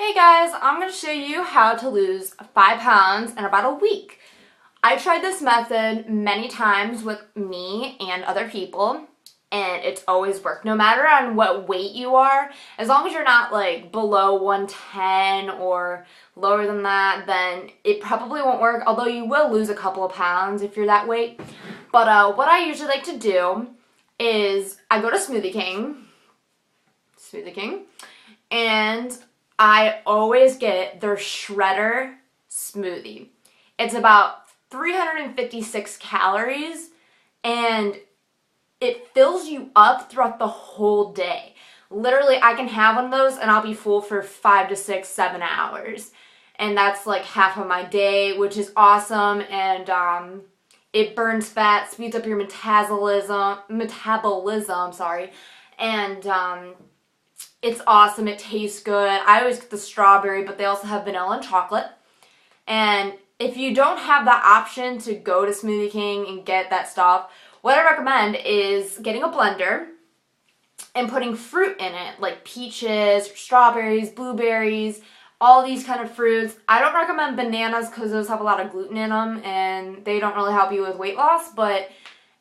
Hey guys, I'm going to show you how to lose 5 pounds in about a week. I tried this method many times with me and other people, and it's always worked. No matter on what weight you are, as long as you're not like below 110 or lower than that, then it probably won't work, although you will lose a couple of pounds if you're that weight. But what I usually like to do is I go to Smoothie King, and I always get their Shredder smoothie. It's about 356 calories, and it fills you up throughout the whole day. Literally, I can have one of those and I'll be full for 5 to 6, 7 hours. And that's like half of my day, which is awesome. And it burns fat, speeds up your metabolism, sorry. And it's awesome. It tastes good. I always get the strawberry, but they also have vanilla and chocolate. And if you don't have the option to go to Smoothie King and get that stuff, what I recommend is getting a blender and putting fruit in it, like peaches, strawberries, blueberries, all these kind of fruits. I don't recommend bananas because those have a lot of gluten in them and they don't really help you with weight loss, but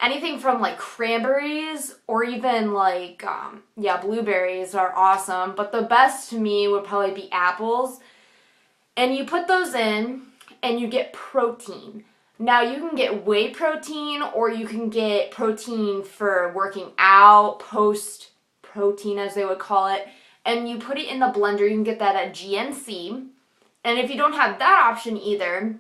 anything from like cranberries or even like, blueberries are awesome. But the best to me would probably be apples. And you put those in and you get protein. Now you can get whey protein or you can get protein for working out, post protein as they would call it. And you put it in the blender. You can get that at GNC. And if you don't have that option either,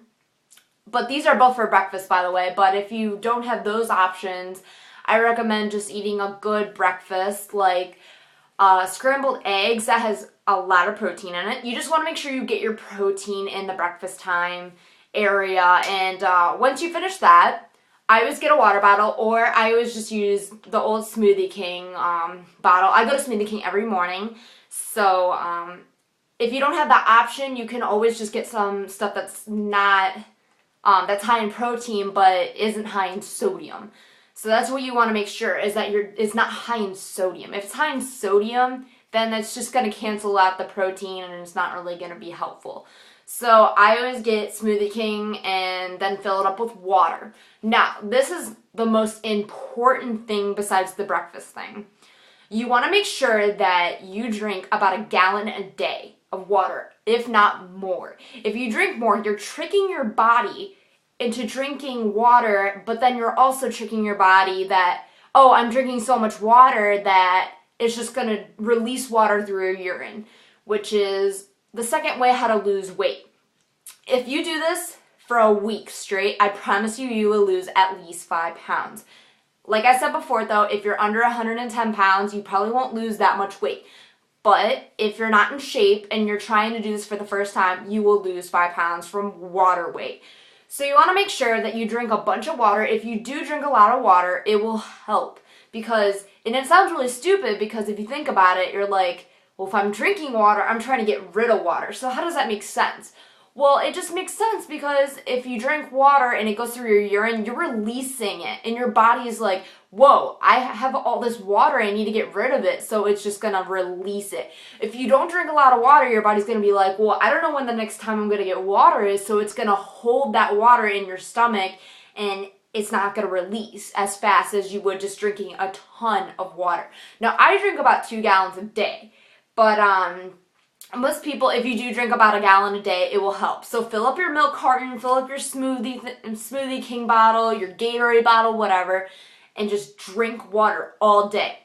but these are both for breakfast, by the way. But if you don't have those options, I recommend just eating a good breakfast, like scrambled eggs that has a lot of protein in it. You just want to make sure you get your protein in the breakfast time area. And once you finish that, I always get a water bottle, or I always just use the old Smoothie King bottle. I go to Smoothie King every morning. So if you don't have that option, you can always just get some stuff that's not... that's high in protein but isn't high in sodium. So that's what you want to make sure is that it's not high in sodium. If it's high in sodium, then that's just going to cancel out the protein and it's not really going to be helpful. So I always get Smoothie King and then fill it up with water. Now, this is the most important thing besides the breakfast thing. You want to make sure that you drink about a gallon a day of water, if not more. If you drink more, you're tricking your body into drinking water, but then you're also tricking your body that, oh, I'm drinking so much water that it's just going to release water through your urine, which is the second way how to lose weight. If you do this for a week straight, I promise you, you will lose at least 5 pounds. Like I said before, though, if you're under 110 pounds, you probably won't lose that much weight. But if you're not in shape and you're trying to do this for the first time, you will lose 5 pounds from water weight. So you want to make sure that you drink a bunch of water. If you do drink a lot of water, it will help. And it sounds really stupid because if you think about it, you're like, well, if I'm drinking water, I'm trying to get rid of water. So how does that make sense? Well, it just makes sense because if you drink water and it goes through your urine, you're releasing it. And your body is like, whoa, I have all this water, I need to get rid of it. So it's just going to release it. If you don't drink a lot of water, your body's going to be like, well, I don't know when the next time I'm going to get water is. So it's going to hold that water in your stomach and it's not going to release as fast as you would just drinking a ton of water. Now, I drink about 2 gallons a day. But most people, if you do drink about a gallon a day, it will help. So fill up your milk carton, fill up your Smoothie King bottle, your Gatorade bottle, whatever, and just drink water all day.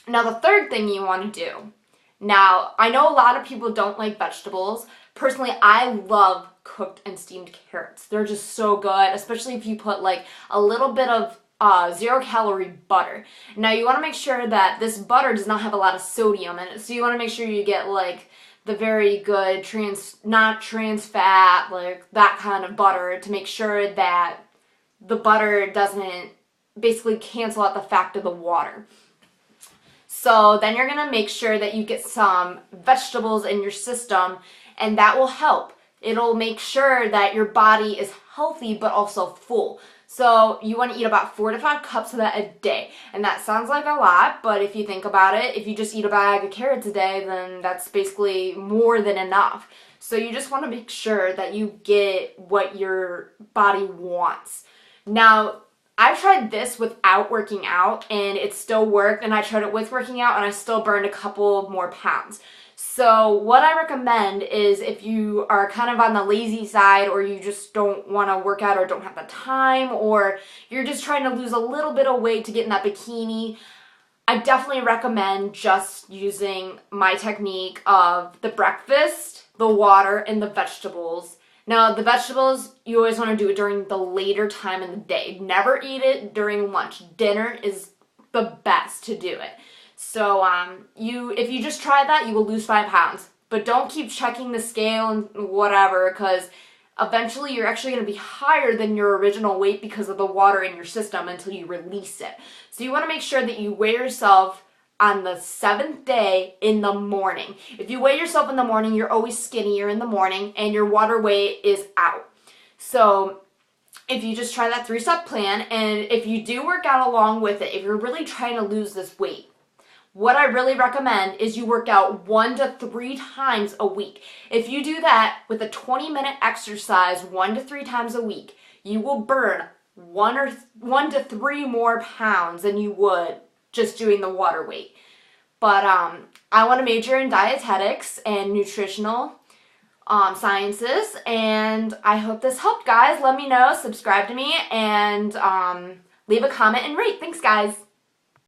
Now, the third thing you want to do. Now, I know a lot of people don't like vegetables. Personally, I love cooked and steamed carrots. They're just so good, especially if you put like a little bit of 0-calorie butter. Now you want to make sure that this butter does not have a lot of sodium in it. So you want to make sure you get like the very good not trans fat, like that kind of butter to make sure that the butter doesn't basically cancel out the fact of the water. So then you're going to make sure that you get some vegetables in your system, and that will help. It'll make sure that your body is healthy but also full. So you want to eat about 4 to 5 cups of that a day. And that sounds like a lot, but if you think about it, if you just eat a bag of carrots a day, then that's basically more than enough. So you just want to make sure that you get what your body wants. Now, I've tried this without working out and it still worked, and I tried it with working out and I still burned a couple more pounds. So what I recommend is if you are kind of on the lazy side, or you just don't want to work out or don't have the time, or you're just trying to lose a little bit of weight to get in that bikini, I definitely recommend just using my technique of the breakfast, the water, and the vegetables. Now, the vegetables, you always want to do it during the later time in the day. Never eat it during lunch. Dinner is the best to do it. So if you just try that, you will lose 5 pounds. But don't keep checking the scale and whatever, because eventually you're actually going to be higher than your original weight because of the water in your system until you release it. So you want to make sure that you weigh yourself on the 7th day in the morning. If you weigh yourself in the morning, you're always skinnier in the morning and your water weight is out. So if you just try that 3-step plan, and if you do work out along with it, if you're really trying to lose this weight, what I really recommend is you work out 1 to 3 times a week. If you do that with a 20-minute exercise 1 to 3 times a week, you will burn 1 to 3 more pounds than you would just doing the water weight. But I want to major in dietetics and nutritional sciences, and I hope this helped, guys. Let me know, subscribe to me, and leave a comment and rate. Thanks, guys.